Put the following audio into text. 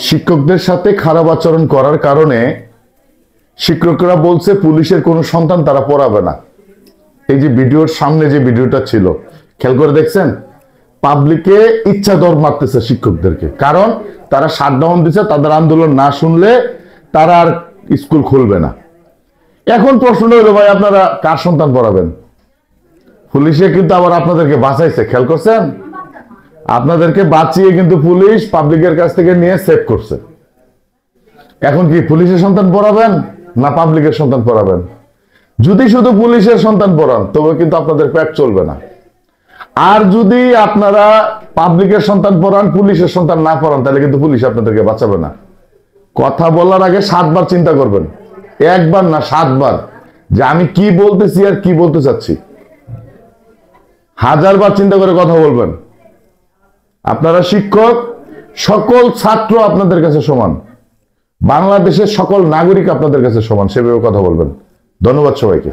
শিক্ষকদের সাথে খারাপ আচরণ করার কারণে শিক্ষকরা বলছে পুলিশের কোনো সন্তান তারা পড়াবে না। এই যে ভিডিওর সামনে যে ভিডিওটা ছিল খেয়াল করে দেখছেন, পাবলিকে ইচ্ছা দর মারতেছে শিক্ষকদেরকে, কারণ তারা শাটডাউন দিচ্ছে, তাদের আন্দোলন না শুনলে তারা আর স্কুল খুলবে না। এখন প্রশ্ন হলো ভাই আপনারা কার সন্তান পড়াবেন? পুলিশে কিন্তু আবার আপনাদেরকে বাঁচাইছে, খেয়াল করছেন? আপনাদেরকে বাঁচিয়ে কিন্তু পুলিশ পাবলিকের কাছ থেকে নিয়ে সেভ করছে। এখন কি পুলিশের সন্তান পড়াবেন না পাবলিকের সন্তান পড়াবেন? যদি শুধু পুলিশের সন্তান পড়ান তবে কিন্তু আপনাদের পেট চলবে না। আর যদি আপনারা পাবলিকের সন্তান পড়ান, পুলিশের সন্তান না পড়ান, তাহলে কিন্তু পুলিশ আপনাদেরকে বাঁচাবে না। কথা বলার আগে 7 বার চিন্তা করবেন, একবার না 7 বার, যে আমি কি বলতেছি আর কি বলতে চাচ্ছি। 1000 বার চিন্তা করে কথা বলবেন। আপনারা শিক্ষক, সকল ছাত্র আপনাদের কাছে সমান, বাংলাদেশের সকল নাগরিক আপনাদের কাছে সমান, সেভাবে কথা বলবেন। ধন্যবাদ সবাইকে।